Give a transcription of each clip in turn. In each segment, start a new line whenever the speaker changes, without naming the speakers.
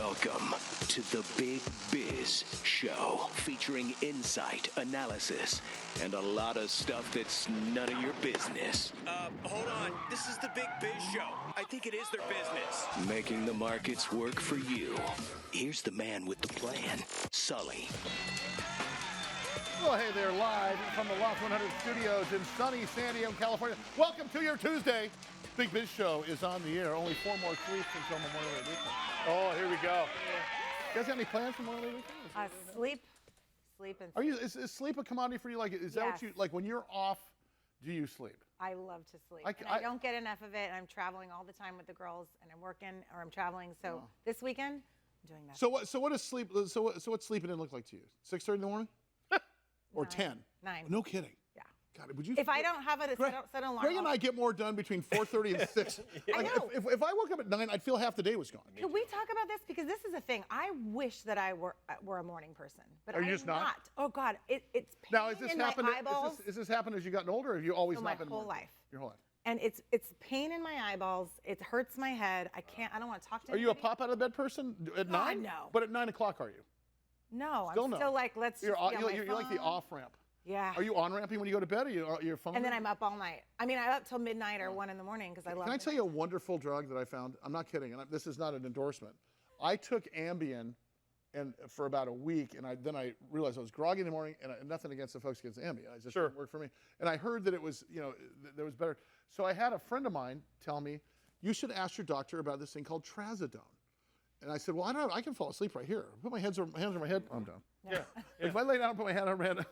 Welcome to the Big Biz Show, featuring insight, analysis, and a lot of stuff that's none of your business.
Hold on. This is the Big Biz Show. I think it is their business.
Making the markets work for you. Here's the man with the plan, Sully.
Well, hey there, live from the Loft 100 studios in sunny San Diego, California. Welcome to your Tuesday. Big Biz Show is on the air. Only 4 more sleeps until Memorial Day weekend. Oh, here we go. You guys got any plans for Memorial Day weekend?
Sleep, and
sleep. Is sleep a commodity for you? Like, is that what you like when you're off? Do you sleep?
I love to sleep. I don't get enough of it. I'm traveling all the time with the girls, and I'm working or I'm traveling. So this weekend, I'm doing that.
So what does sleep? So what's sleeping in look like to you? 6:30 in the morning? Or 10?
9.
No kidding.
Yeah.
God, would you?
If I don't have it, set an alarm.
Greg and I get more done between 4:30 and 6.
I know.
If I woke up at 9, I'd feel half the day was gone.
Can we talk about this? Because this is the thing. I wish that I were a morning person, but
Are you
I'm
just not?
Oh God, it's pain
Now, is this
in
happened?
my eyeballs.
Is this happened as you gotten older, or have you always not been?
My whole life.
Your whole life.
And it's pain in my eyeballs. It hurts my head. I don't want to talk to
Are
anybody.
you a pop out of bed person at 9?
No.
But at 9 o'clock, are you?
No,
Still
I'm
no.
still like, let's
You're
just be on my
you're like the
phone.
off ramp.
Yeah.
Are you on ramping when you go to bed? Or you're phone?
And then I'm up all night. I mean, I'm up till midnight or 1 in the morning because I love it.
Can I tell you a wonderful drug that I found? I'm not kidding, and this is not an endorsement. I took Ambien for about a week, and then I realized I was groggy in the morning, and nothing against the folks against Ambien. It just didn't work for me. And I heard that it was, there was better. So I had a friend of mine tell me, you should ask your doctor about this thing called trazodone. And I said, well, I don't know. I can fall asleep right here. Put my hands on my head, I'm done.
Yeah.
If I lay down and put my hand on my head,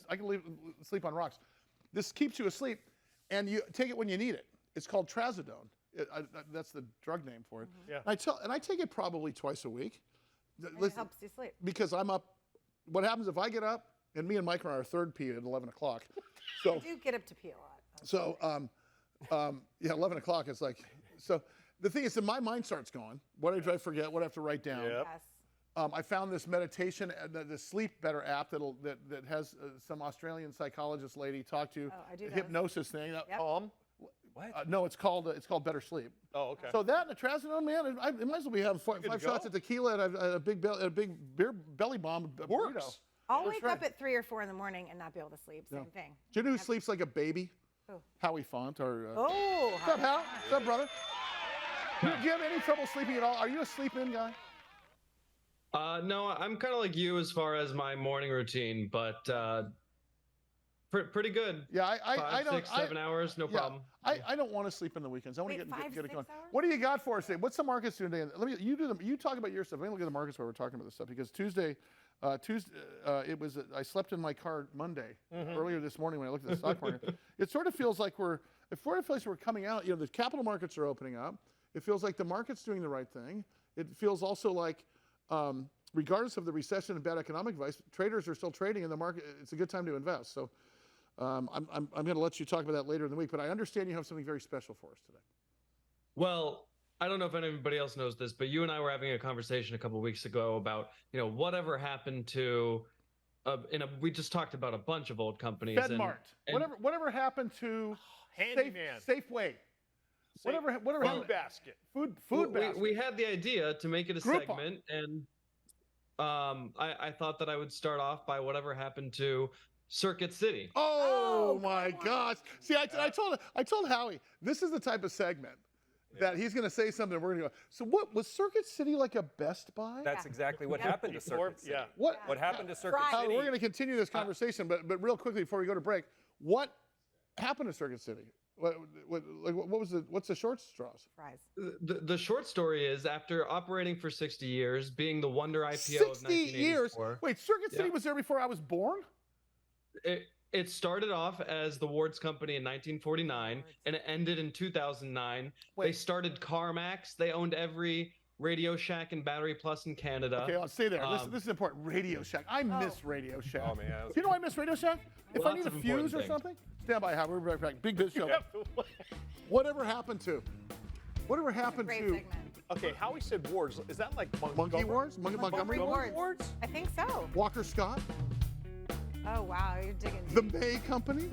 I can sleep on rocks. This keeps you asleep, and you take it when you need it. It's called trazodone. That's the drug name for it.
Mm-hmm. Yeah.
And I take it probably twice a week.
And it helps you sleep.
Because I'm up. What happens if I get up, and me and Mike are on our third pee at 11 o'clock. So,
I do get up to pee a lot.
So, 11 o'clock, it's like, so the thing is that my mind starts going. What did I forget? What do I have to write down?
Yep.
Yes.
I found this meditation, the Sleep Better app that has some Australian psychologist lady talk to
I do those.
hypnosis thing.
Yep.
Calm? What?
No, it's called Better Sleep.
Oh, okay.
So that and a trazodone, man, it might as well be having 5 shots of tequila and a big beer belly bomb.
Works.
Burrito.
I'll
That's
wake
right.
up at 3 or 4 in the morning and not be able to sleep. Same thing.
Do you know who sleeps like a baby?
Who?
Howie Font. Or,
Oh.
what's up, Hal? What's up, brother? Do you have any trouble sleeping at all? Are you a sleep-in guy?
No, I'm kind of like you as far as my morning routine, but pretty good.
Yeah, I
5,
don't.
6, 7 hours, no problem.
I don't want to sleep in the weekends. I want to
Wait,
get
5,
it
6
going.
hours?
What do you got for us today? What's the markets doing today? You talk about your stuff. Let me look at the markets while we're talking about this stuff, because Tuesday, I slept in my car Monday earlier this morning when I looked at the stock market. It sort of feels like we're coming out. The capital markets are opening up. It feels like the market's doing the right thing. It feels also like, regardless of the recession and bad economic advice, traders are still trading in the market. It's a good time to invest. So I'm going to let you talk about that later in the week, but I understand you have something very special for us today.
Well, I don't know if anybody else knows this, but you and I were having a conversation a couple of weeks ago about, whatever happened to, we just talked about a bunch of old companies.
FedMart. Whatever happened to
Handyman.
Safeway. Whatever
Food basket.
Food basket.
We had the idea to make it a
Groupon.
segment, and I thought that I would start off by whatever happened to Circuit City.
Oh my gosh! See, I told Howie this is the type of segment that he's going to say something and we're going to go. So what was Circuit City like a Best Buy?
That's exactly what happened to Circuit City.
Yeah.
What happened to Circuit
Howie,
City?
we're going to continue this conversation, but real quickly before we go to break, what happened to Circuit City? What's the short straws?
Fries.
The short story is, after operating for 60 years, being the wonder IPO
60
of 1984.
years. Wait, Circuit City was there before I was born?
It started off as the Ward's Company in 1949, and it ended in 2009.
Wait.
They started CarMax. They owned every Radio Shack and Battery Plus in Canada.
Okay, I'll stay there. This is important. Radio Shack. I miss Radio Shack.
Oh, man.
Do you know why I miss Radio Shack? If I
Lots
need a
of important
fuse or
things.
something, stand by, Howard. We'll be right back. Big Biz Show. Whatever happened to? Whatever happened
Great
to?
segment.
Okay, Howie said wards. Is that like
Monkey Wars? Montgomery
Wards.
Wards?
I think so.
Walker Scott?
Oh, wow. You're digging
The
deep.
May Company?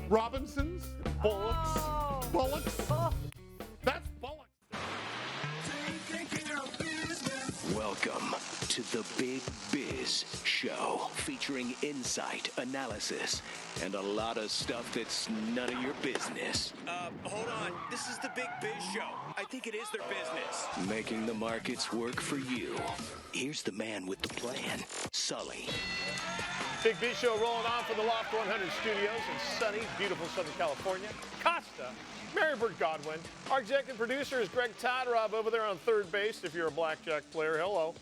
Robinsons?
Bullocks?
Oh.
Bullocks?
Oh.
That's Bullocks.
Taking care of business.
Welcome to the Big Biz Show, featuring insight, analysis, and a lot of stuff that's none of your business.
Hold on. This is the Big Biz Show. I think it is their business.
Making the markets work for you. Here's the man with the plan, Sully.
Big B Show rolling on from the Loft 100 studios in sunny, beautiful Southern California. Costa, Marybird Godwin. Our executive producer is Greg Todorob over there on third base if you're a blackjack player. Hello.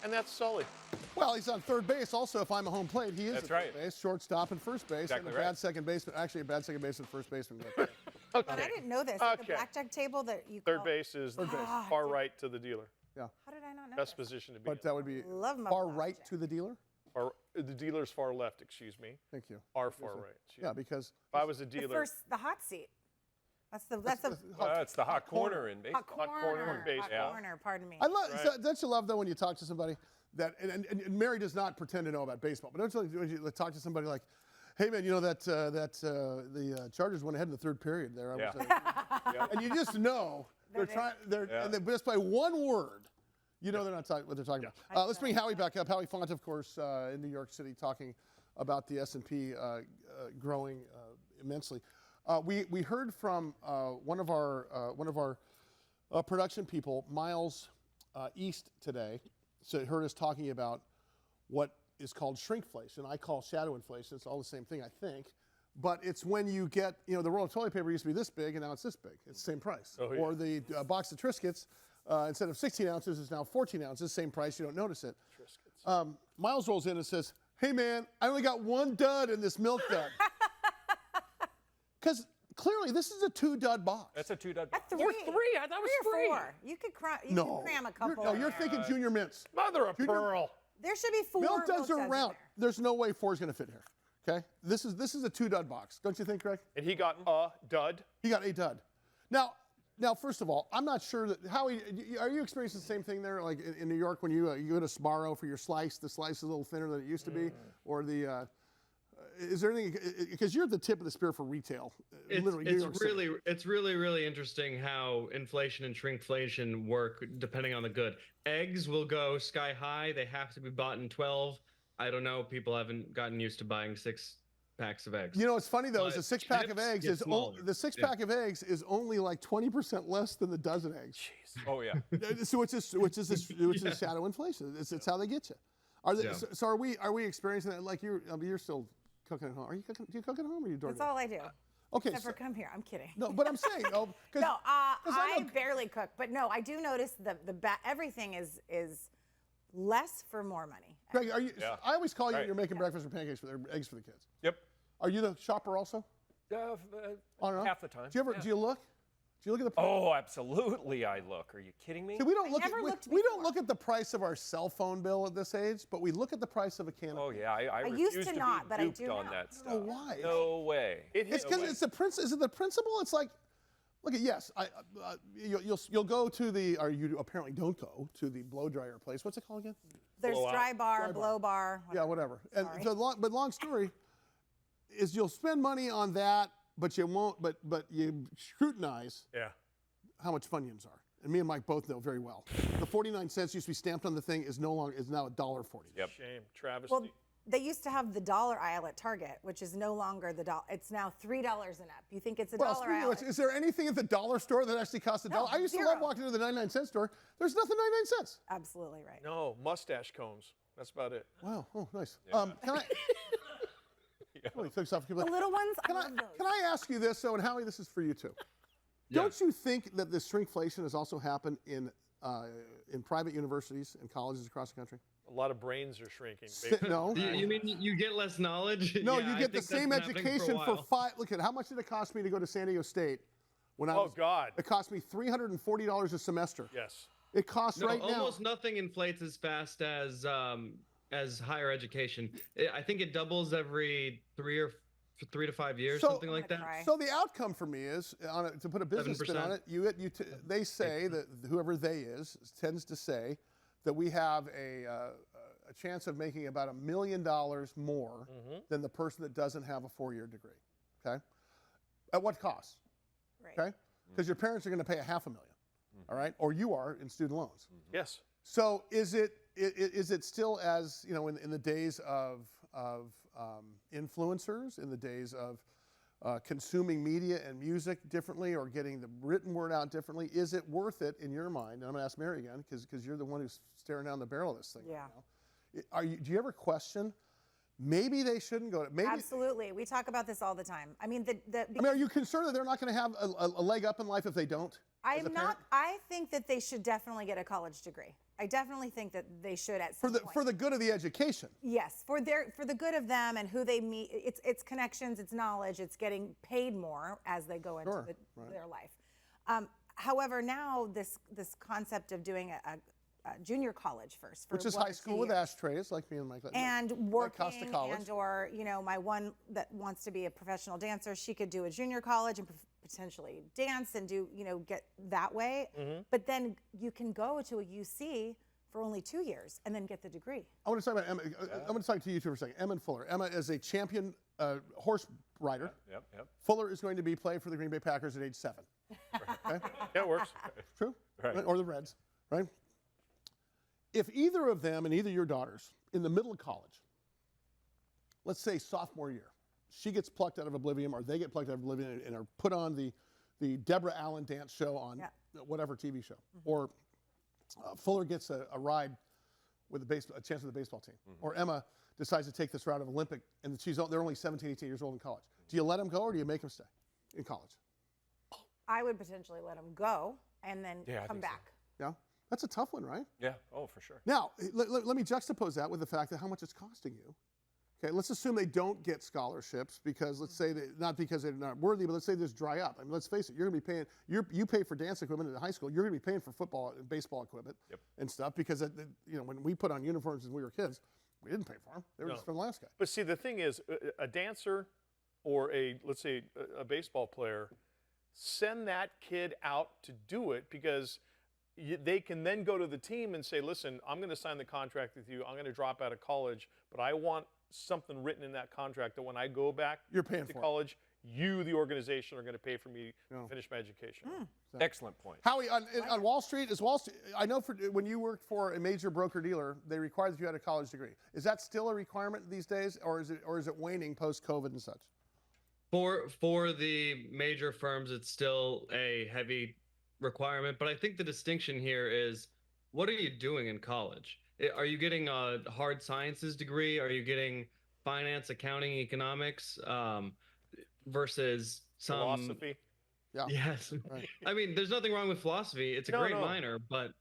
And that's Sully.
Well, he's on third base. Also, if I'm a home plate, he is
That's
at third
right.
base, shortstop, and first base,
Exactly
and a bad second baseman. Actually, a bad second baseman, first baseman.
Okay.
But I didn't know this. Like the
Okay.
blackjack table that you
Third
call-
base is
Third base.
far right to the dealer.
Yeah,
How did I not know
Best
this?
position to be
but
in.
that would be
Love my
far right
blackjack.
to the dealer.
Or the dealer's far left, excuse me.
Thank you.
Our far right.
Yeah, because
If I was a
The
dealer,
hot seat. That's the
It's the hot corner in baseball.
hot corner.
in baseball.
Hot corner. Pardon me.
I love.
Right.
So, don't you love though when you talk to somebody that and Mary does not pretend to know about baseball, but don't you when you talk to somebody like, hey man, you know that the Chargers went ahead in the third period there. And you just know they're trying. And they just by one word, you know they're not talking what they're talking about. Let's bring Howie back up. Howie Font, of course, in New York City, talking about the S&P growing immensely. We heard from one of our production people, Miles East, today. So he heard us talking about what is called shrinkflation. I call shadow inflation. It's all the same thing, I think. But it's when you get, the roll of toilet paper used to be this big, and now it's this big. It's the same price.
Oh, yeah.
Or the box of Triscuits, instead of 16 ounces, is now 14 ounces. Same price. You don't notice it. Miles rolls in and says, hey, man, I only got one dud in this milk dud. Because clearly this is a 2-dud box.
That's a 2-dud.
At
Or
three.
three. I thought it was
Three or
three.
four. You could cram a couple.
You're thinking Junior Mints.
Mother of pearl.
There should be 4
Milk duds are
in
round.
there.
There's no way 4 is going to fit here. Okay? This is a 2-dud box. Don't you think, Greg?
And he got a dud.
He got a dud. Now, first of all, I'm not sure that Howie, are you experiencing the same thing there, like in New York when you go to Sbarro for your slice? The slice is a little thinner than it used to be, or the. Is there anything? Because you're at the tip of the spear for retail. Literally, New York City.
It's really interesting how inflation and shrinkflation work depending on the good. Eggs will go sky high. They have to be bought in 12. I don't know. People haven't gotten used to buying 6 packs of eggs.
You know what's funny though is
But
the 6-pack of
chips
eggs
get
is
smaller.
the 6-pack of eggs is only like 20% less than the dozen eggs.
Oh, yeah.
So which is shadow inflation. It's how they get you. So are we experiencing that? Like you're still cooking at home. Are you cooking? Do you cook at home or you DoorDash?
That's all I do.
Okay.
Except for come here. I'm kidding.
No, but I'm saying
No, I barely cook, but no, I do notice everything is less for more money.
Greg, are you?
Yeah.
I always call you.
Right.
You're making breakfast or pancakes for eggs for the kids.
Yep.
Are you the shopper also? On and off?
Half the time.
Do you ever?
Yeah.
Do you look? Do you look at the price?
Oh, absolutely I look. Are you kidding me?
See, we don't look
never
at
looked
we don't
before.
look at the price of our cell phone bill at this age, but we look at the price of a can of.
Oh, yeah. I
used
refuse
to
be
not, but I
duped
do
on
now.
that stuff.
I don't know why.
No way.
It's because it's the principle. Is it the principle? It's like, look at yes. You'll go to the, or you apparently don't go to the blow dryer place. What's it called again?
There's
Blow out.
dry bar, blow bar.
Yeah, whatever. And
Sorry.
so long story is you'll spend money on that, but you won't. But you scrutinize
Yeah.
how much Funyuns are. And me and Mike both know very well. The 49 cents used to be stamped on the thing is now $1.40.
Yep.
Shame. Travesty.
Well, they used to have the dollar aisle at Target, which is no longer the dollar. It's now $3 and up. You think it's a
Well,
dollar
speaking of
aisle?
which, is there anything at the dollar store that actually costs $1? I used to love
zero.
walking to the 99-cent store. There's nothing 99 cents.
Absolutely right.
no, mustache combs. That's about it.
Wow. Oh, nice. Can I? Oh, he took off.
The little ones, I love those.
Can I ask you this? So, and Howie, this is for you too. Don't you think that this shrinkflation has also happened in private universities and colleges across the country?
A lot of brains are shrinking.
No.
You mean you get less knowledge?
No,
Yeah,
you
I
get the
think that's
same
been happening
education
a
for
while.
5. Look at how much did it cost me to go to San Diego State when I
Oh,
was.
God.
It cost me $340 a semester.
Yes.
It costs
No,
right now.
almost nothing inflates as fast as higher education. I think it doubles every 3 to 5 years,
So-
something like that.
Cry.
So the outcome for me is, to put a business spin on
7%.
it, they say that whoever they is tends to say that we have a chance of making about $1 million more than the person that doesn't have a 4-year degree. Okay, at what cost?
Right.
Okay, because your parents are going to pay $500,000. All right, or you are in student loans.
Yes.
So is it still as, you know, in the days of influencers, in the days of consuming media and music differently or getting the written word out differently, is it worth it in your mind? And I'm going to ask Mary again because you're the one who's staring down the barrel of this thing right now. Do you ever question maybe they shouldn't go?
Absolutely. We talk about this all the time. I mean,
are you concerned that they're not going to have a leg up in life if they don't?
I'm not. I think that they should definitely get a college degree. I definitely think that they should at some point.
For the good of the education.
Yes, for the good of them and who they meet. It's connections, it's knowledge, it's getting paid more as they go into their life. However, now this concept of doing a junior college first, for
which is high school with ashtrays, like me and Mike.
And working,
Costa College.
and or my one that wants to be a professional dancer, she could do a junior college and potentially dance and do get that way. But then you can go to a UC for only 2 years and then get the degree. I want to talk about Emma. I'm going to talk to you two for a second. Emma and Fuller. Emma is a champion horse rider.
Yep.
Fuller is going to be playing for the Green Bay Packers at age 7. Okay?
Yeah, it works.
True.
Right.
Or the Reds. Right. If either of them and either your daughters in the middle of college, let's say sophomore year, she gets plucked out of oblivion or they get plucked out of oblivion and are put on the Deborah Allen dance show on whatever TV show, or Fuller gets a ride with a chance with the baseball team, or Emma decides to take this route of Olympic and they're only 17, 18 years old in college. Do you let them go or do you make them stay in college?
I would potentially let them go and then come back.
So. Yeah. That's a tough one, right?
Yeah. Oh, for sure.
Now, let me juxtapose that with the fact that how much it's costing you. Okay, let's assume they don't get scholarships because let's say not because they're not worthy, but let's say there's dry up. I mean, let's face it, you're going to be paying. You pay for dance equipment in high school. You're going to be paying for football and baseball equipment and stuff because when we put on uniforms when we were kids, we didn't pay for them. They were just from the last guy.
But see, the thing is, a dancer or let's say a baseball player, send that kid out to do it because they can then go to the team and say, listen, I'm going to sign the contract with you. I'm going to drop out of college, but I want something written in that contract that when I go back
You're paying
to
for
college, you, the organization, are going to pay for me to finish my education.
Excellent point.
Howie, on Wall Street, I know when you worked for a major broker-dealer, they required that you had a college degree. Is that still a requirement these days, or is it waning post-COVID and such?
For the major firms, it's still a heavy requirement, but I think the distinction here is, what are you doing in college? Are you getting a hard sciences degree? Are you getting finance, accounting, economics, versus some
philosophy?
Yeah.
Yes.
Right.
I mean, there's nothing wrong with philosophy. It's a great minor, but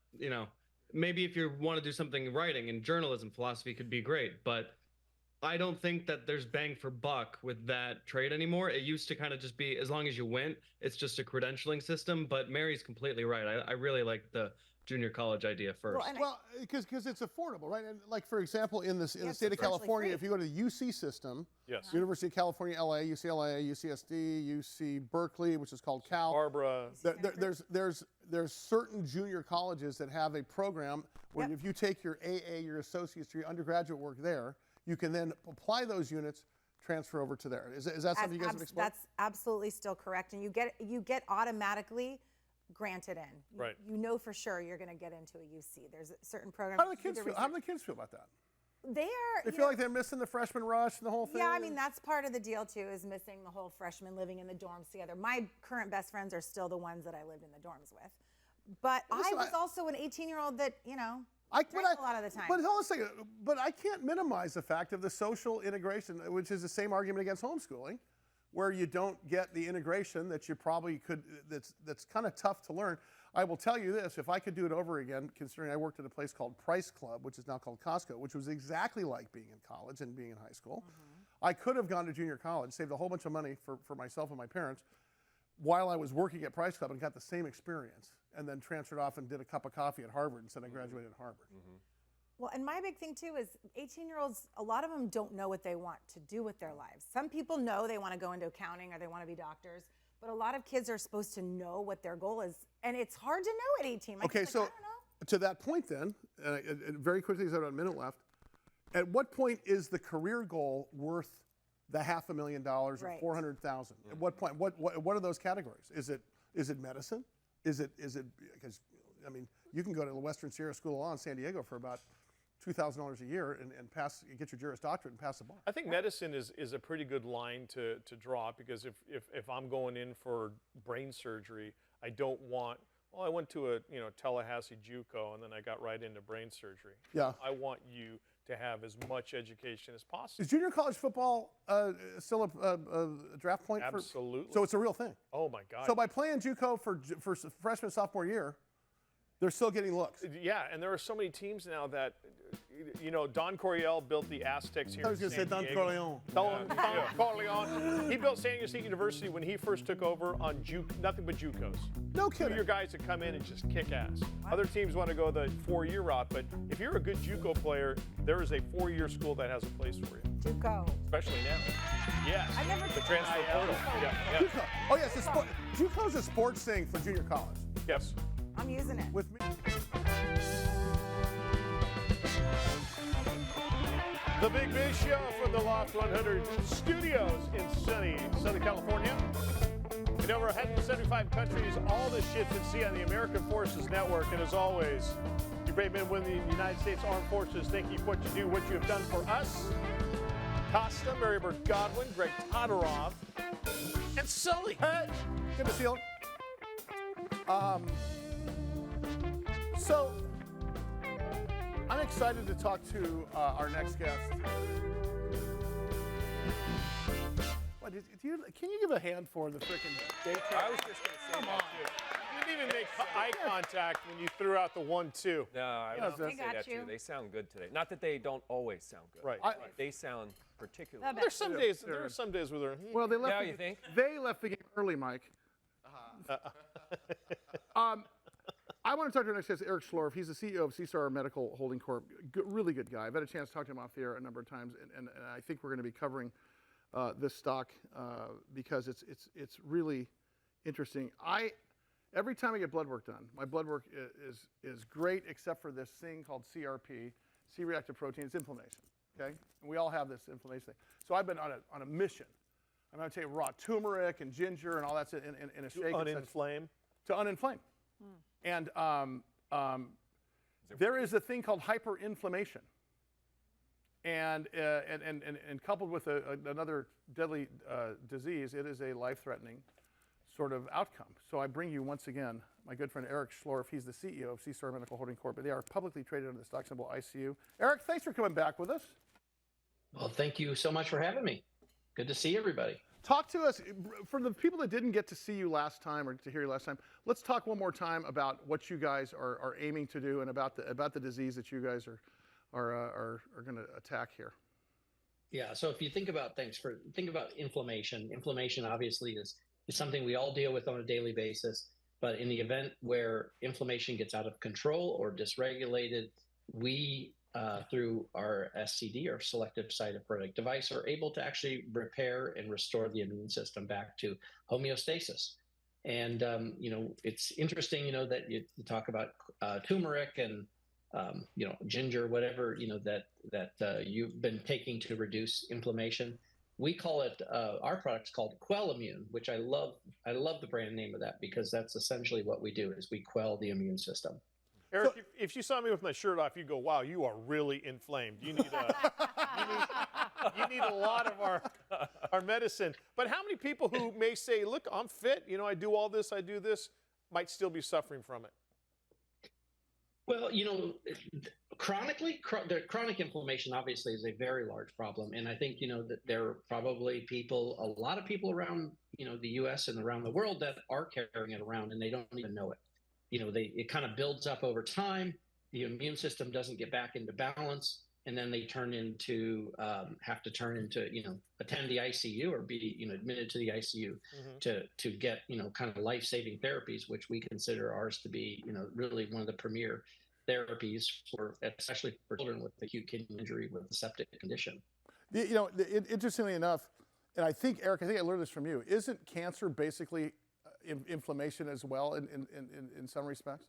maybe if you want to do something writing and journalism, philosophy could be great. But I don't think that there's bang for buck with that trade anymore. It used to kind of just be, as long as you went, it's just a credentialing system. But Mary's completely right. I really like the junior college idea first.
Well, because it's affordable, right? And like, for example, in the state of California, if you go to the UC system, University of California, LA, UCLA, UCSD, UC Berkeley, which is called Cal.
Barbara.
There's certain junior colleges that have a program where if you take your AA, your associate's degree, undergraduate work there, you can then apply those units, transfer over to there. Is that something you guys have explored?
That's absolutely still correct, and you get automatically granted in.
Right.
You know for sure you're going to get into a UC. There's a certain program.
How do the kids feel about that?
They
feel like they're missing the freshman rush and the whole thing?
Yeah, I mean, that's part of the deal, too, is missing the whole freshman living in the dorms together. My current best friends are still the ones that I lived in the dorms with. But I was also an 18-year-old that, drank a lot of the time.
But hold on a second. But I can't minimize the fact of the social integration, which is the same argument against homeschooling, where you don't get the integration that you probably could, that's kind of tough to learn. I will tell you this, if I could do it over again, considering I worked at a place called Price Club, which is now called Costco, which was exactly like being in college and being in high school, I could have gone to junior college, saved a whole bunch of money for myself and my parents, while I was working at Price Club and got the same experience, and then transferred off and did a cup of coffee at Harvard and said I graduated at Harvard.
Well, and my big thing, too, is 18-year-olds, a lot of them don't know what they want to do with their lives. Some people know they want to go into accounting or they want to be doctors, but a lot of kids are supposed to know what their goal is, and it's hard to know at 18.
Okay, so to that point then, very quickly, because I have about a minute left, at what point is the career goal worth the $500,000 or $400,000? At what point? What are those categories? Is it medicine? Is it because I mean, you can go to the Western Sierra School of Law in San Diego for about $2,000 a year and get your Juris Doctorate and pass the bar.
I think medicine is a pretty good line to draw, because if I'm going in for brain surgery, I don't want, well, I went to a Tallahassee JUCO and then I got right into brain surgery.
Yeah.
I want you to have as much education as possible.
Is junior college football still a draft point?
Absolutely.
So it's a real thing.
Oh my God.
So by playing JUCO for freshman, sophomore year, they're still getting looks.
Yeah, and there are so many teams now that, Don Coryell built the Aztecs here.
I was going to say Don Corleone.
Don Corleone. He built San Diego State University when he first took over on nothing but JUCOs.
No kidding.
Your guys that come in and just kick ass. Other teams want to go the 4-year route, but if you're a good JUCO player, there is a 4-year school that has a place for you.
JUCO.
Especially now.
Yes.
I never
The transfer portal. Yeah.
JUCO. Oh yes, JUCO's a sports thing for junior college.
Yes.
I'm using it.
With me.
The Big Biz Show from the Loft 100 studios in sunny Southern California. In over 175 countries, all the ships at sea on the American Forces Network. And as always, you brave men and women of the United States Armed Forces, thank you for what you do, what you have done for us. Costa, Marybird Godwin, Greg Todorov, and Sully.
Hey, good to see you. So, I'm excited to talk to our next guest. What, can you give a hand for the freaking day trip?
I was just going to say that too.
You didn't even make eye contact when you threw out the 1-2.
No, I was going to say that too. They sound good today. Not that they don't always sound good.
Right.
They sound particularly good.
There's some days. There are some days where they're.
Well, they left.
Yeah,
the,
you think?
They left the game early, Mike. I want to talk to our next guest, Eric Schlorff. He's the CEO of C-Star Medical Holding Corp. Really good guy. I've had a chance to talk to him off the air a number of times, and I think we're going to be covering this stock because it's really interesting. Every time I get blood work done, my blood work is great, except for this thing called CRP, C-reactive protein. It's inflammation. Okay, and we all have this inflammation thing. So I've been on a mission. I'm going to take raw turmeric and ginger and all that's in a shake. To uninflame. And there is a thing called hyperinflammation, and coupled with another deadly disease, it is a life-threatening sort of outcome. So I bring you once again my good friend Eric Schlorff. He's the CEO of C-Star Medical Holding Corp. They are publicly traded under the stock symbol ICU. Eric, thanks for coming back with us.
Well, thank you so much for having me. Good to see everybody.
Talk to us, for the people that didn't get to see you last time or to hear you last time, let's talk one more time about what you guys are aiming to do and about the disease that you guys are going to attack here.
Yeah, so if you think about think about inflammation. Inflammation obviously is something we all deal with on a daily basis, but in the event where inflammation gets out of control or dysregulated, we through our SCD, or selective cytophoretic device, are able to actually repair and restore the immune system back to homeostasis. And it's interesting, that you talk about turmeric and ginger, whatever that you've been taking to reduce inflammation. We call it our product's called Quelimmune, which I love. I love the brand name of that because that's essentially what we do: is we quell the immune system.
Eric, if you saw me with my shirt off, you'd go, "Wow, you are really inflamed. You need you need a lot of our medicine." But how many people who may say, "Look, I'm fit. I do all this, I do this," might still be suffering from it?
Well, the chronic inflammation obviously is a very large problem, and I think that there are probably a lot of people around the U.S. and around the world that are carrying it around, and they don't even know it. It kind of builds up over time. The immune system doesn't get back into balance, and then they have to turn into attend the ICU or be admitted to the ICU to get kind of life-saving therapies, which we consider ours to be really one of the premier therapies especially for children with acute kidney injury with a septic condition.
Interestingly enough, and I think Eric, I learned this from you. Isn't cancer basically inflammation as well in some respects?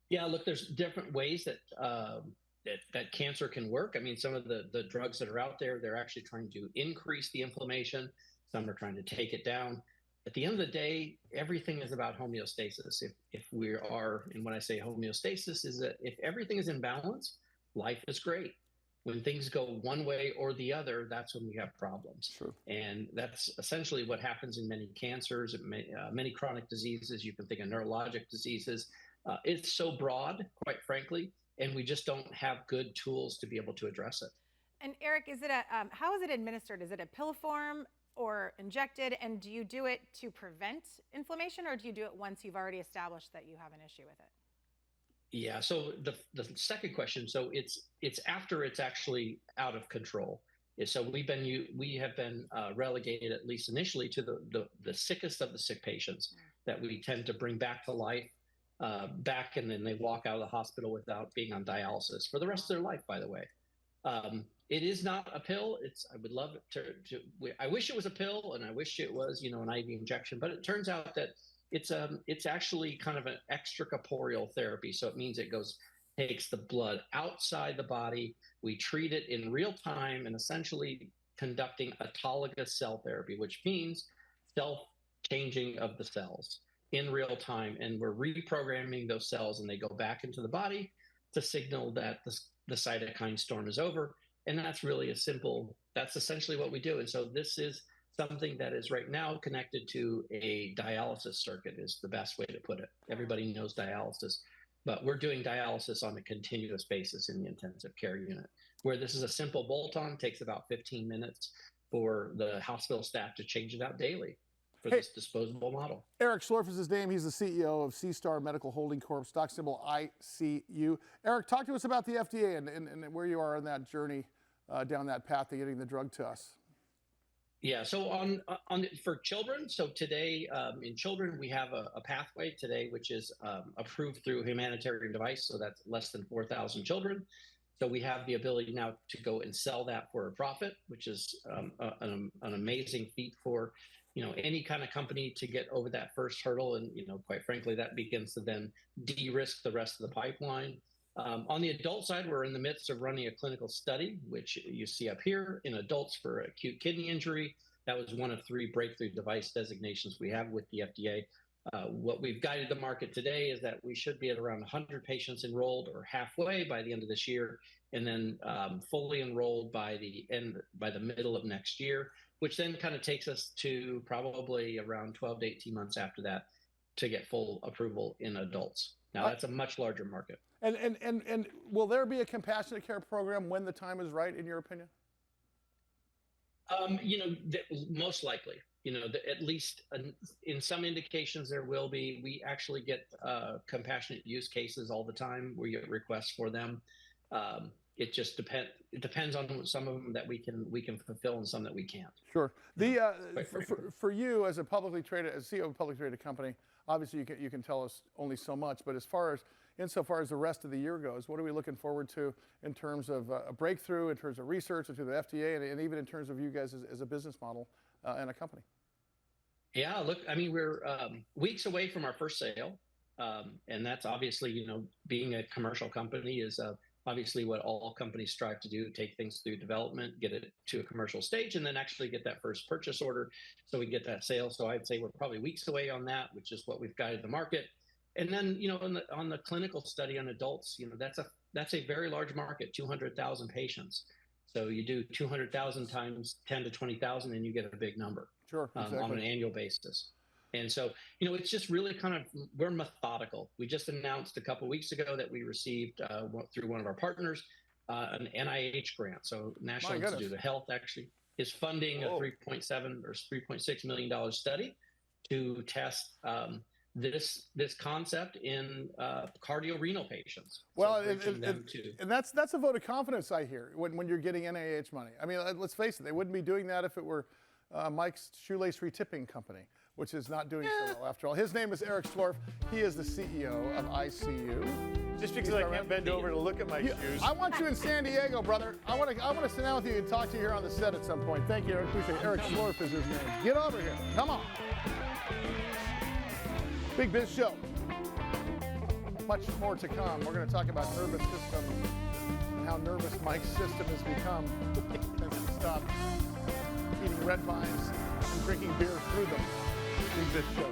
Yeah, look, there's different ways that cancer can work. I mean, some of the drugs that are out there, they're actually trying to increase the inflammation. Some are trying to take it down. at the end of the day, everything is about homeostasis. If we are, and when I say homeostasis, is that if everything is in balance, life is great. When things go one way or the other, that's when we have problems.
Sure.
And that's essentially what happens in many cancers, many chronic diseases. You can think of neurologic diseases. It's so broad, quite frankly, and we just don't have good tools to be able to address it.
And Eric, is it how is it administered? Is it a pill form or injected? And do you do it to prevent inflammation, or do you do it once you've already established that you have an issue with it?
Yeah. So the second question. So it's after it's actually out of control. So we have been relegated, at least initially, to the sickest of the sick patients that we tend to bring back to life, and then they walk out of the hospital without being on dialysis for the rest of their life. By the way, it is not a pill. I would love it I wish it was a pill, and I wish it was an IV injection. But it turns out that it's actually kind of an extracorporeal therapy. So it means it takes the blood outside the body. We treat it in real time and essentially conducting autologous cell therapy, which means self-changing of the cells in real time. And we're reprogramming those cells, and they go back into the body to signal that the cytokine storm is over. And that's essentially what we do. And so this is something that is right now connected to a dialysis circuit is the best way to put it. Everybody knows dialysis, but we're doing dialysis on a continuous basis in the intensive care unit, where this is a simple bolt-on, takes about 15 minutes for the hospital staff to change it out daily for this disposable model.
Eric Schlorff is his name. He's the CEO of C-Star Medical Holding Corp, stock symbol ICU. Eric, talk to us about the FDA and where you are on that journey down that path to getting the drug to us.
Yeah, so for children, so today in children, we have a pathway today, which is approved through humanitarian device. So that's less than 4,000 children. So we have the ability now to go and sell that for a profit, which is an amazing feat for any kind of company to get over that first hurdle. And quite frankly, that begins to then de-risk the rest of the pipeline. On the adult side, we're in the midst of running a clinical study, which you see up here, in adults for acute kidney injury. That was one of 3 breakthrough device designations we have with the FDA. What we've guided the market today is that we should be at around 100 patients enrolled or halfway by the end of this year, and then fully enrolled by the middle of next year, which then kind of takes us to probably around 12 to 18 months after that to get full approval in adults. Now, that's a much larger market.
And will there be a compassionate care program when the time is right, in your opinion?
Most likely. At least in some indications there will be. We actually get compassionate use cases all the time. We get requests for them. It just depends on some of them that we can fulfill and some that we can't.
Sure. For you as a publicly traded, as CEO of a publicly traded company, obviously you can tell us only so much. But insofar as the rest of the year goes, what are we looking forward to in terms of a breakthrough, in terms of research, into the FDA, and even in terms of you guys as a business model and a company?
Yeah, look, I mean, we're weeks away from our first sale, and that's obviously, being a commercial company is obviously what all companies strive to do: take things through development, get it to a commercial stage, and then actually get that first purchase order so we get that sale. So I'd say we're probably weeks away on that, which is what we've guided the market. And then, on the clinical study on adults, that's a very large market, 200,000 patients. So you do 200,000 times 10 to 20,000, and you get a big number.
Sure, exactly.
On an annual basis. And so, it's just really we're methodical. We just announced a couple of weeks ago that we received through one of our partners an NIH grant. So National Institute of Health actually is funding a $3.7 or $3.6 million study to test this concept in cardiorenal patients.
Well, and that's a vote of confidence, I hear, when you're getting NIH money. I mean, let's face it, they wouldn't be doing that if it were Mike's shoelace retipping company, which is not doing so well after all. His name is Eric Schlorff. He is the CEO of ICU.
Just because I can't bend over to look at my shoes.
I want you in San Diego, brother. I want to sit down with you and talk to you here on the set at some point. Thank you, Eric. Appreciate it. Eric Schlorff is his name. Get over here. Come on. Big Biz Show. Much more to come. We're going to talk about nervous system and how nervous Mike's system has become since he stopped eating red vines and drinking beer through them. Big Biz Show.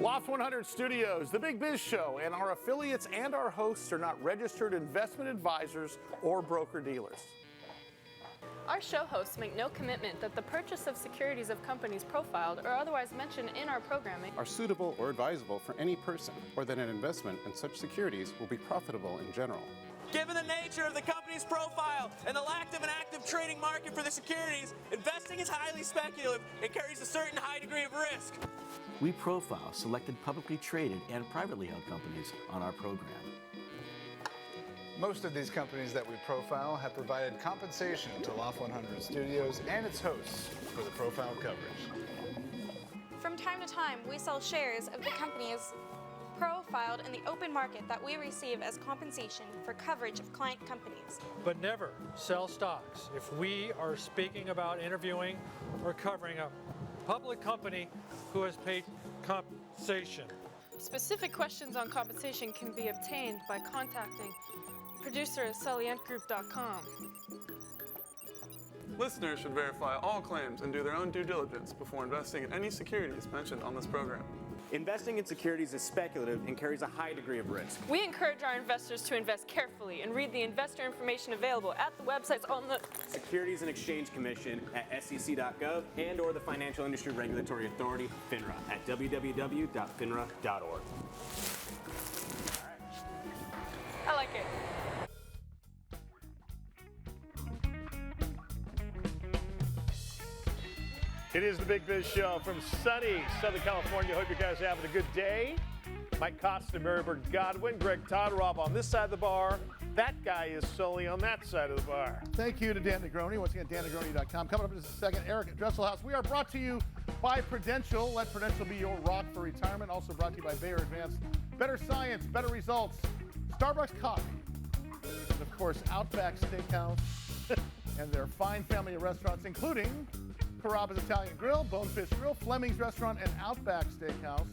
Loft 100 Studios, the Big Biz Show, and our affiliates and our hosts are not registered investment advisors or broker-dealers.
Our show hosts make no commitment that the purchase of securities of companies profiled or otherwise mentioned in our programming
are suitable or advisable for any person, or that an investment in such securities will be profitable in general.
Given the nature of the company's profile and the lack of an active trading market for the securities, investing is highly speculative and carries a certain high degree of risk.
We profile selected publicly traded and privately held companies on our program.
Most of these companies that we profile have provided compensation to Loft 100 Studios and its hosts for the profile coverage.
From time to time, we sell shares of the companies profiled in the open market that we receive as compensation for coverage of client companies.
But never sell stocks if we are speaking about interviewing or covering a public company who has paid compensation.
Specific questions on compensation can be obtained by contacting producer at sullyandgroup.com.
Listeners should verify all claims and do their own due diligence before investing in any securities mentioned on this program.
Investing in securities is speculative and carries a high degree of risk.
We encourage our investors to invest carefully and read the investor information available at the websites on the
Securities and Exchange Commission at sec.gov and or the Financial Industry Regulatory Authority, FINRA, at www.finra.org.
I like it.
It is the Big Biz Show from sunny Southern California. Hope you guys are having a good day. Mike Costa, Marybird Godwin, Greg Todorov on this side of the bar. That guy is Sully on that side of the bar.
Thank you to Dan Negroni. Once again, dannegroni.com. Coming up in just a second, Eric at Dresselhuys. We are brought to you by Prudential. Let Prudential be your rock for retirement. Also brought to you by Bayer Advanced. Better science, better results. Starbucks coffee. And of course, Outback Steakhouse and their fine family of restaurants, including Carrabba's Italian Grill, Bonefish Grill, Fleming's Restaurant, and Outback Steakhouse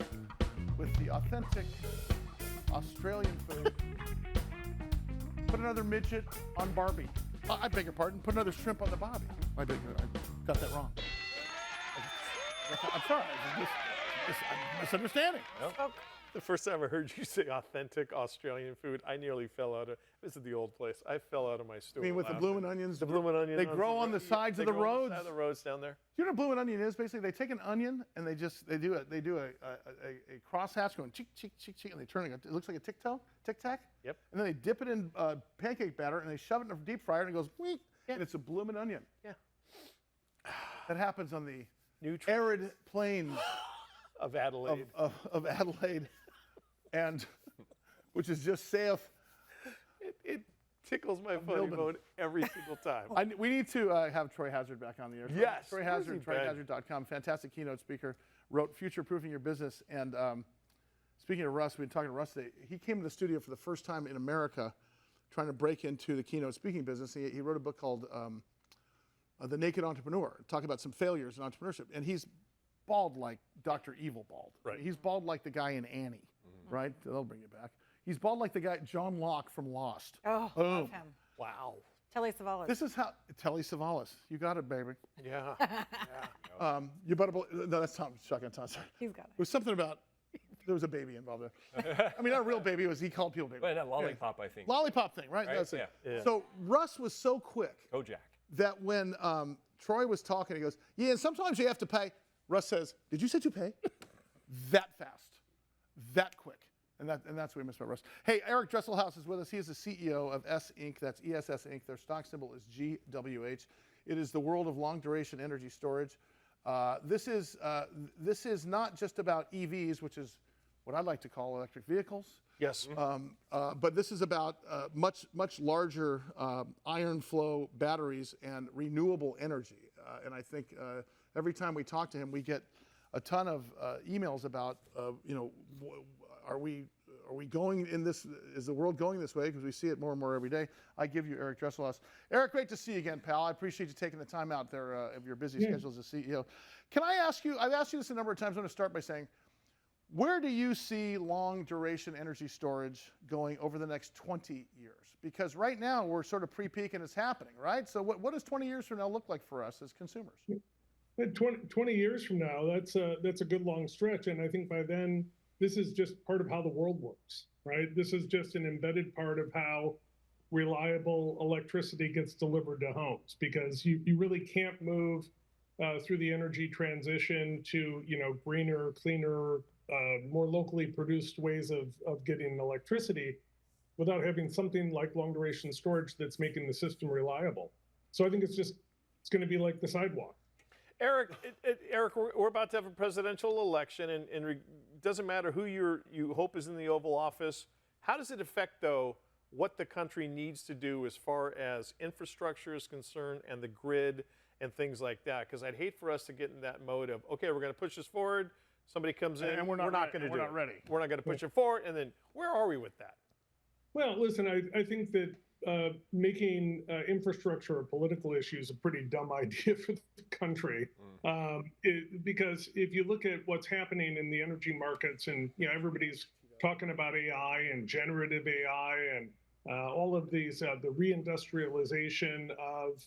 with the authentic Australian food. Put another midget on Barbie. I beg your pardon. Put another shrimp on the Bobby. I got that wrong. I'm sorry. I'm misunderstanding.
Nope. The first time I heard you say authentic Australian food, I nearly fell out of, this is the old place, I fell out of my stool.
I mean, with the bloomin' onions?
The bloomin' onions.
They grow on the sides of the roads.
On the roads down there.
You know what a bloomin' onion is? Basically, they take an onion and they do a crosshatch going chick, chick, chick, chick, and they turn it. It looks like a tic tac.
Yep.
And then they dip it in pancake batter and they shove it in a deep fryer and it goes, week, and it's a bloomin' onion.
Yeah.
That happens on the arid plains
of Adelaide.
Of Adelaide. And which is just safe.
It tickles my funny bone every single time.
We need to have Troy Hazard back on the air.
Yes.
Troy Hazard, TroyHazard.com, fantastic keynote speaker, wrote Future-Proofing Your Business. And speaking of Russ, we've been talking to Russ today. He came to the studio for the first time in America trying to break into the keynote speaking business. He wrote a book called The Naked Entrepreneur, talking about some failures in entrepreneurship. And he's bald like Dr. Evil bald.
Right.
He's bald like the guy in Annie. Right? They'll bring it back. He's bald like the guy, John Locke from Lost.
Oh, love him.
Wow.
Telly Savalas.
This is how, Telly Savalas. You got it, baby.
Yeah.
You better believe, no, that's Tom, shotgun Tom, sorry.
He's got it.
It was something about, there was a baby involved there. I mean, not a real baby, he called people baby.
Well, that lollipop, I think.
Lollipop thing, right? That's it.
Yeah.
So Russ was so quick
Kojak.
that when Troy was talking, he goes, yeah, and sometimes you have to pay. Russ says, did you say to pay? That fast, that quick. And that's what we miss about Russ. Hey, Eric Dresselhuys is with us. He is the CEO of S Inc. That's ESS Inc. Their stock symbol is GWH. It is the world of long-duration energy storage. This is not just about EVs, which is what I'd like to call electric vehicles.
Yes.
But this is about much larger iron flow batteries and renewable energy. And I think every time we talk to him, we get a ton of emails about, are we going in this, is the world going this way? Because we see it more and more every day. I give you Eric Dresselhuys. Eric, great to see you again, pal. I appreciate you taking the time out there of your busy schedule as a CEO. Can I ask you, I've asked you this a number of times, I'm going to start by saying, Where do you see long duration energy storage going over the next 20 years? Because right now we're sort of pre-peak and it's happening, right? So what does 20 years from now look like for us as consumers?
20 years from now, that's a good long stretch. And I think by then, this is just part of how the world works, right? This is just an embedded part of how reliable electricity gets delivered to homes, because you really can't move through the energy transition to, greener, cleaner, more locally produced ways of getting electricity without having something like long duration storage that's making the system reliable. So I think it's going to be like the sidewalk.
Eric, we're about to have a presidential election, and it doesn't matter who you hope is in the Oval Office. How does it affect, though, what the country needs to do as far as infrastructure is concerned and the grid and things like that? Because I'd hate for us to get in that mode of, okay, we're going to push this forward. Somebody comes in,
and we're not going to do it.
We're not ready. We're not going to push it forward. And then where are we with that?
Well, listen, I think that making infrastructure a political issue is a pretty dumb idea for the country. Because if you look at what's happening in the energy markets, and everybody's talking about AI and generative AI and all of these, the reindustrialization of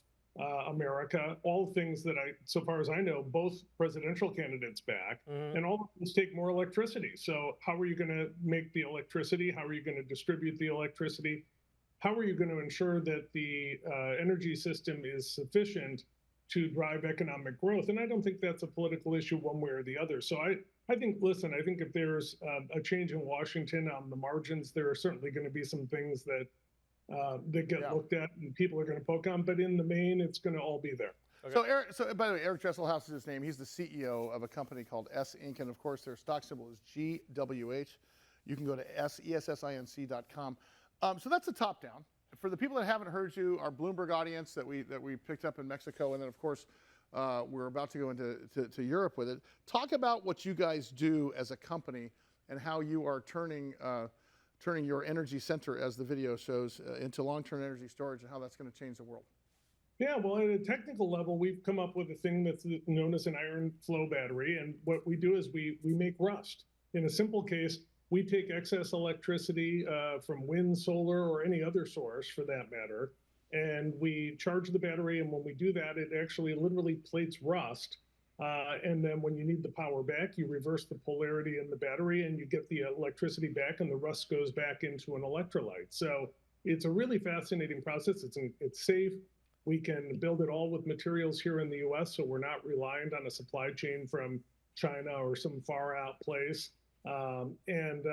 America, all things that so far as I know, both presidential candidates back, and all of them take more electricity. So how are you going to make the electricity? How are you going to distribute the electricity? How are you going to ensure that the energy system is sufficient to drive economic growth? And I don't think that's a political issue one way or the other. So I think, listen, I think if there's a change in Washington on the margins, there are certainly going to be some things that get looked at and people are going to poke on. But in the main, it's going to all be there.
Okay. So by the way, Eric Dresselhuys is his name. He's the CEO of a company called S Inc. And of course, their stock symbol is GWH. You can go to essinc.com. So that's the top down. For the people that haven't heard you, our Bloomberg audience that we picked up in Mexico, and then of course we're about to go into Europe with it. Talk about what you guys do as a company and how you are turning your energy center, as the video shows, into long-term energy storage, and how that's going to change the world.
Yeah, well, at a technical level, we've come up with a thing that's known as an iron flow battery, and what we do is we make rust. In a simple case, we take excess electricity from wind, solar, or any other source for that matter, and we charge the battery. And when we do that, it actually literally plates rust. And then when you need the power back, you reverse the polarity in the battery and you get the electricity back, and the rust goes back into an electrolyte. So it's a really fascinating process. It's safe. We can build it all with materials here in the US, so we're not reliant on a supply chain from China or some far out place. And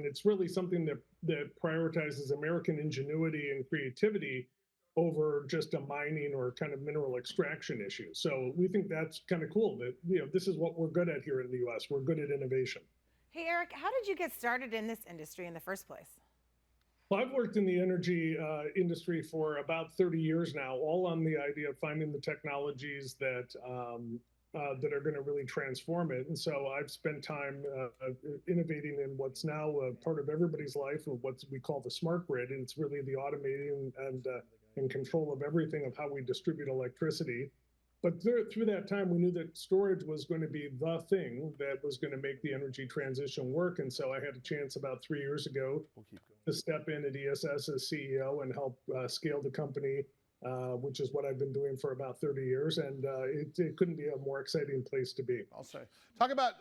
it's really something that prioritizes American ingenuity and creativity over just a mining or kind of mineral extraction issue. So we think that's kind of cool that, this is what we're good at here in the US. We're good at innovation.
Hey, Eric, how did you get started in this industry in the first place?
Well, I've worked in the energy industry for about 30 years now, all on the idea of finding the technologies that are going to really transform it. And so I've spent time innovating in what's now a part of everybody's life, or what we call the smart grid. And it's really the automating and control of everything of how we distribute electricity. But through that time, we knew that storage was going to be the thing that was going to make the energy transition work. And so I had a chance about 3 years ago to step in at ESS as CEO and help scale the company, which is what I've been doing for about 30 years. And it couldn't be a more exciting place to be.
I'll say. Talk about,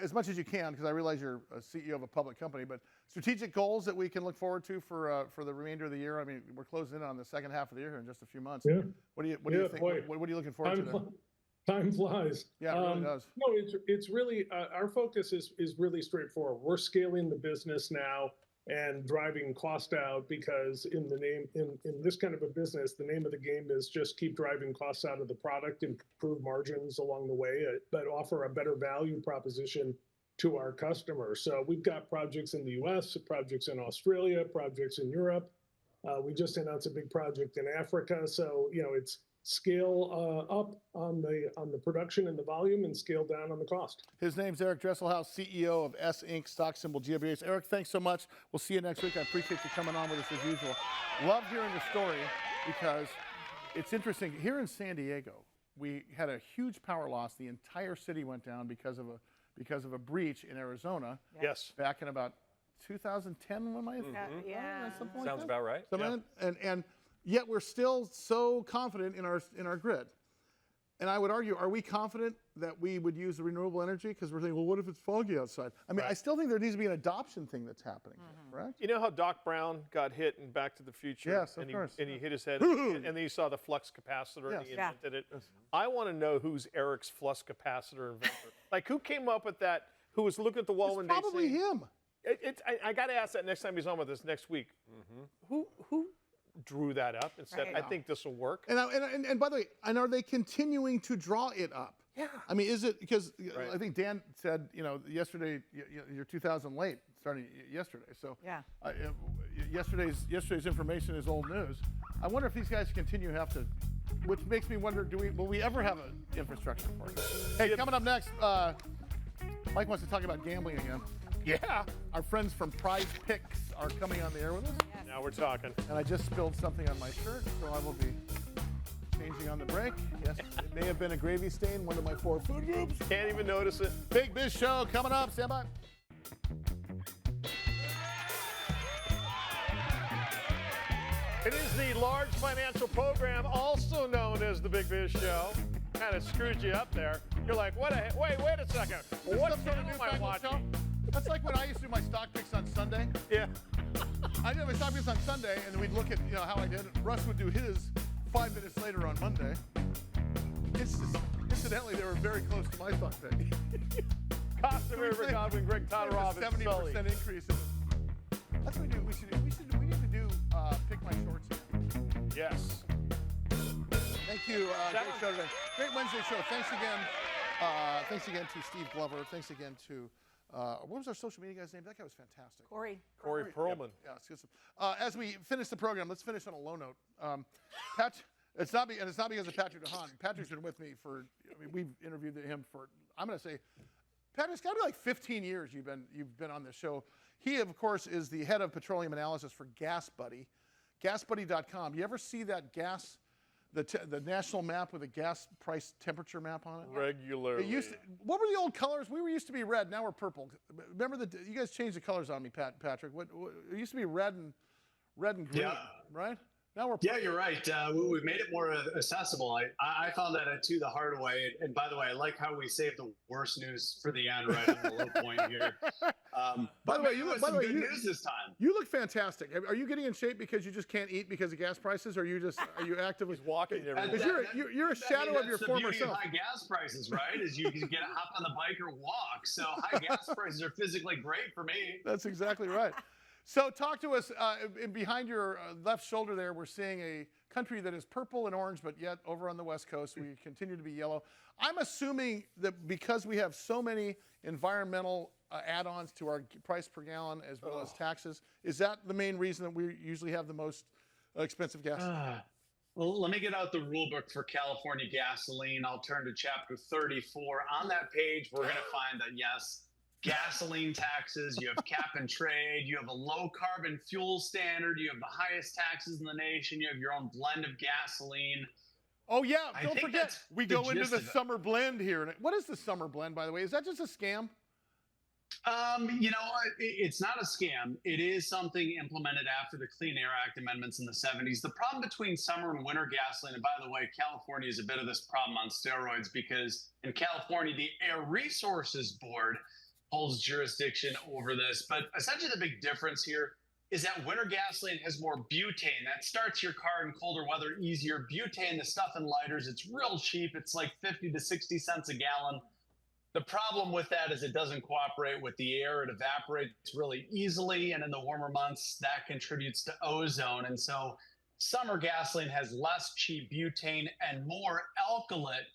as much as you can, because I realize you're a CEO of a public company, but strategic goals that we can look forward to for the remainder of the year. I mean, we're closing in on the second half of the year here in just a few months.
Yeah.
What do you think? What are you looking forward to?
Time flies.
Yeah, it really does.
No, it's really, our focus is really straightforward. We're scaling the business now and driving cost out, because in this kind of a business, the name of the game is just keep driving costs out of the product, improve margins along the way, but offer a better value proposition to our customers. So we've got projects in the US, projects in Australia, projects in Europe. We just announced a big project in Africa. So, it's scale up on the production and the volume, and scale down on the cost.
His name's Eric Dresselhuys, CEO of S Inc., stock symbol GWH. Eric, thanks so much. We'll see you next week. I appreciate you coming on with us as usual. Love hearing the story, because it's interesting. Here in San Diego, we had a huge power loss. The entire city went down because of because of a breach in Arizona.
Yes.
Back in about 2010, when
yeah.
something like
Sounds
that.
about right.
And yet we're still so confident in our grid. And I would argue, are we confident that we would use the renewable energy? Because we're thinking, well, what if it's foggy outside? I mean, I still think there needs to be an adoption thing that's happening, right?
You know how Doc Brown got hit in Back to the Future?
Yes, of course.
And he hit his head, and then you saw the flux capacitor, and he invented it. I want to know who's Eric's flux capacitor inventor. Like, who came up with that? Who was looking at the wall one day?
Probably him.
I got to ask that next time he's on with us next week. Who drew that up and said, I think this will work?
And by the way, and are they continuing to draw it up?
Yeah.
I mean, is it because I think Dan said, yesterday you're 2,000 late, starting yesterday. So yesterday's information is old news. I wonder if these guys continue to have to, which makes me wonder, will we ever have an infrastructure for it? Hey, coming up next, Mike wants to talk about gambling again.
Yeah.
Our friends from Prize Picks are coming on the air with us.
Yes.
Now we're talking.
And I just spilled something on my shirt, so I will be changing on the break. Yes, it may have been a gravy stain, one of my 4 food groups.
Can't even notice it.
Big Biz Show coming up. Stand by.
It is the large financial program, also known as the Big Biz Show. Kind of screwed you up there. You're like, wait a second. What channel am I watching?
That's like when I used to do my stock picks on Sunday.
Yeah.
I did my stock picks on Sunday, and then we'd look at how I did. Russ would do his 5 minutes later on Monday. Incidentally, they were very close to my stock pick.
Costa River Godwin, Greg Todorov, and
70% increase. That's what we do. We need to do pick my shorts again.
Yes.
Thank you. Great show today. Great Wednesday show. Thanks again. Thanks again to Steve Glover. Thanks again to what was our social media guy's name? That guy was fantastic.
Corey
Perlman.
Yep. Yeah, as we finish the program, let's finish on a low note. It's not because of Patrick DeHaan. Patrick's been with me for. We've interviewed him for. I'm going to say, Patrick's got to be like 15 years. You've been on this show. He, of course, is the head of petroleum analysis for Gas Buddy, GasBuddy.com. You ever see that gas? The national map with a gas price temperature map on it?
Regularly.
What were the old colors? We used to be red. Now we're purple. Remember you guys changed the colors on me, Patrick. What it used to be red and green, right? Now we're purple.
Yeah, you're right. We've made it more accessible. I found that too the hard way. And by the way, I like how we saved the worst news for the end, right on the low point here.
By the way, you look good
news this time.
You look fantastic. Are you getting in shape because you just can't eat because of gas prices, or are you actively
walking everywhere?
Because you're a shadow of your former self.
High gas prices, right? Is you can get a hop on the bike or walk. So high gas prices are physically great for me.
That's exactly right. So talk to us. Behind your left shoulder there, we're seeing a country that is purple and orange, but yet over on the West Coast, we continue to be yellow. I'm assuming that because we have so many environmental add-ons to our price per gallon as well as taxes, is that the main reason that we usually have the most expensive gas?
Well, let me get out the rule book for California gasoline. I'll turn to chapter 34. On that page, we're going to find that, yes, gasoline taxes, you have cap and trade, you have a low carbon fuel standard, you have the highest taxes in the nation, you have your own blend of gasoline.
Oh yeah, don't forget, we go into the summer blend here. What is the summer blend, by the way? Is that just a scam?
It's not a scam. It is something implemented after the Clean Air Act amendments in the 70s. The problem between summer and winter gasoline, and by the way, California is a bit of this problem on steroids because in California, the Air Resources Board holds jurisdiction over this. But essentially the big difference here is that winter gasoline has more butane. That starts your car in colder weather easier. Butane, the stuff in lighters, it's real cheap. It's like 50 to 60 cents a gallon. The problem with that is it doesn't cooperate with the air. It evaporates really easily. And in the warmer months, that contributes to ozone. And so summer gasoline has less cheap butane and more alkylate,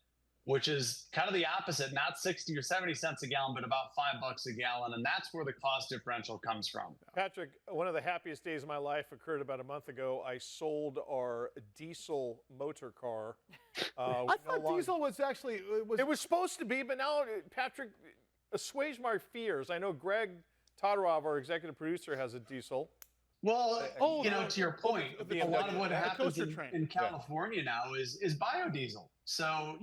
which is kind of the opposite, not 60 or 70 cents a gallon, but about $5 a gallon. And that's where the cost differential comes from.
Patrick, one of the happiest days of my life occurred about a month ago. I sold our diesel motor car.
I thought diesel was actually...
It was supposed to be, but now, Patrick, assuage my fears. I know Greg Todorov, our executive producer, has a diesel.
Well, to your point, a lot of what happens in California now is biodiesel. So,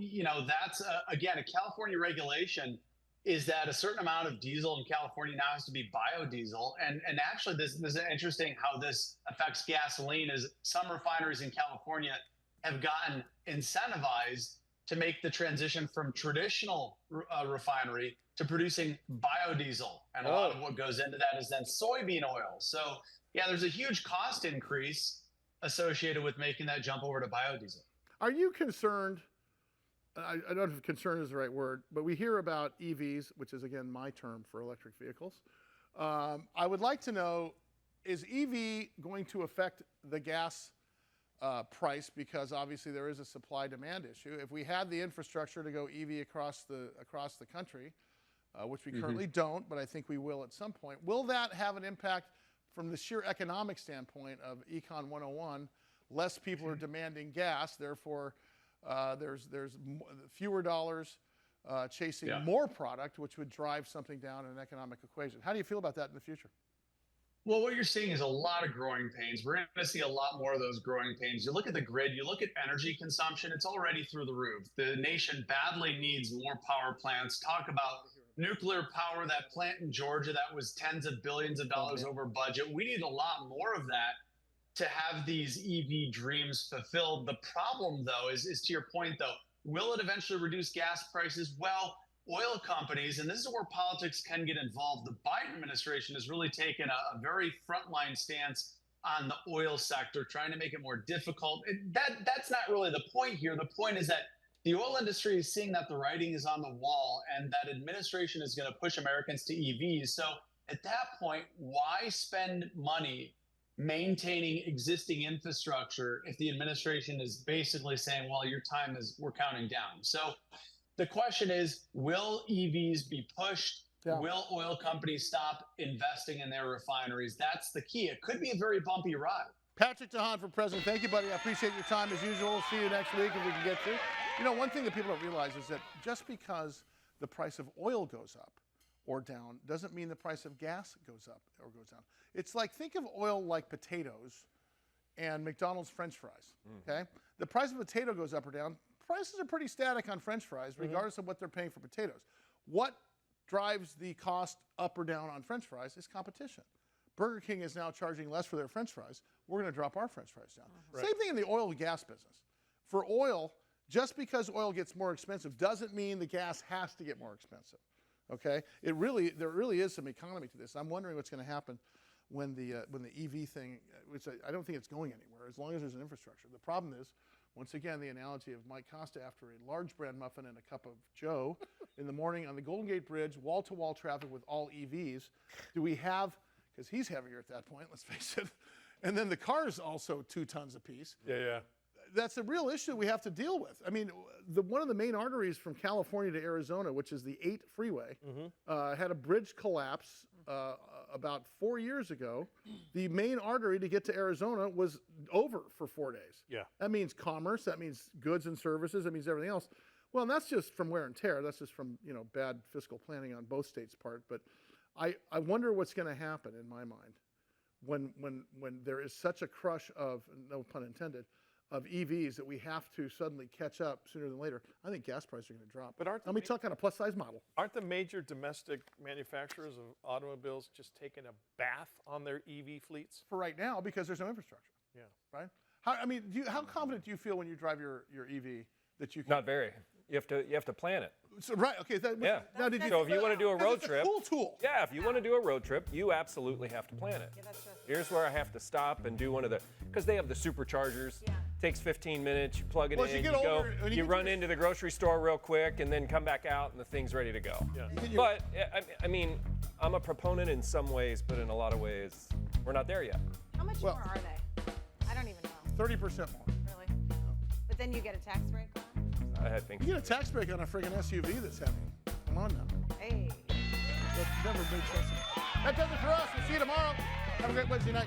that's, again, a California regulation is that a certain amount of diesel in California now has to be biodiesel. And actually, this is interesting how this affects gasoline, is some refineries in California have gotten incentivized to make the transition from traditional refinery to producing biodiesel. And a lot of what goes into that is then soybean oil. So yeah, there's a huge cost increase associated with making that jump over to biodiesel.
Are you concerned? I don't know if concern is the right word, but we hear about EVs, which is, again, my term for electric vehicles. I would like to know, is EV going to affect the gas price? Because obviously there is a supply-demand issue. If we had the infrastructure to go EV across the country, which we currently don't, but I think we will at some point, will that have an impact from the sheer economic standpoint of Econ 101? Less people are demanding gas, therefore there's fewer dollars chasing more product, which would drive something down in an economic equation. How do you feel about that in the future?
Well, what you're seeing is a lot of growing pains. We're going to see a lot more of those growing pains. You look at the grid, you look at energy consumption, it's already through the roof. The nation badly needs more power plants. Talk about nuclear power, that plant in Georgia that was tens of billions of dollars over budget. We need a lot more of that to have these EV dreams fulfilled. The problem, though, is to your point, though, will it eventually reduce gas prices? Well, oil companies, and this is where politics can get involved, the Biden administration has really taken a very frontline stance on the oil sector, trying to make it more difficult. That's not really the point here. The point is that the oil industry is seeing that the writing is on the wall and that administration is going to push Americans to EVs. So at that point, why spend money maintaining existing infrastructure if the administration is basically saying, well, your time is, we're counting down? So the question is, will EVs be pushed? Will oil companies stop investing in their refineries? That's the key. It could be a very bumpy ride.
Patrick DeHaan for president. Thank you, buddy. I appreciate your time as usual. See you next week if we can get to. You know, one thing that people don't realize is that just because the price of oil goes up or down doesn't mean the price of gas goes up or goes down. It's like, think of oil like potatoes and McDonald's French fries, okay? The price of potato goes up or down. Prices are pretty static on French fries, regardless of what they're paying for potatoes. What drives the cost up or down on French fries is competition. Burger King is now charging less for their French fries. We're going to drop our French fries down. Same thing in the oil and gas business. For oil, just because oil gets more expensive doesn't mean the gas has to get more expensive. Okay, there really is some economy to this. I'm wondering what's going to happen when the EV thing, which I don't think it's going anywhere as long as there's an infrastructure. The problem is, once again, the analogy of Mike Costa after a large bran muffin and a cup of Joe in the morning on the Golden Gate Bridge, wall-to-wall traffic with all EVs. Do we have, because he's heavier at that point, let's face it, and then the car's also 2 tons apiece.
Yeah.
That's a real issue we have to deal with. I mean, one of the main arteries from California to Arizona, which is the 8 freeway, had a bridge collapse about 4 years ago. The main artery to get to Arizona was over for 4 days.
Yeah.
That means commerce, that means goods and services, that means everything else. Well, and that's just from wear and tear. That's just from, you know, bad fiscal planning on both states' part. But I wonder what's going to happen in my mind when there is such a crush of, no pun intended, of EVs that we have to suddenly catch up sooner than later. I think gas prices are going to drop.
But
and we talk on a plus-size model.
Aren't the major domestic manufacturers of automobiles just taking a bath on their EV fleets?
For right now, because there's no infrastructure.
Yeah.
Right? How confident do you feel when you drive your EV that you can?
Not very. You have to plan it.
So, right. Okay.
Yeah.
Now, did you?
So if you want to do a road trip,
cool tool.
Yeah. If you want to do a road trip, you absolutely have to plan it.
Yeah, that's true.
Here's where I have to stop and do one of the, because they have the superchargers. Yeah. Takes 15 minutes. You plug it in. You go. You run into the grocery store real quick, and then come back out, and the thing's ready to go.
Yeah.
But I mean, I'm a proponent in some ways, but in a lot of ways, we're not there yet.
How much more are they? I don't even know.
30% more.
Really? But then you get a tax break on it?
I think
you get a tax break on a friggin' SUV that's heavy. Come on now.
Hey.
That never made sense. That does it for us. We'll see you tomorrow. Have a great Wednesday night.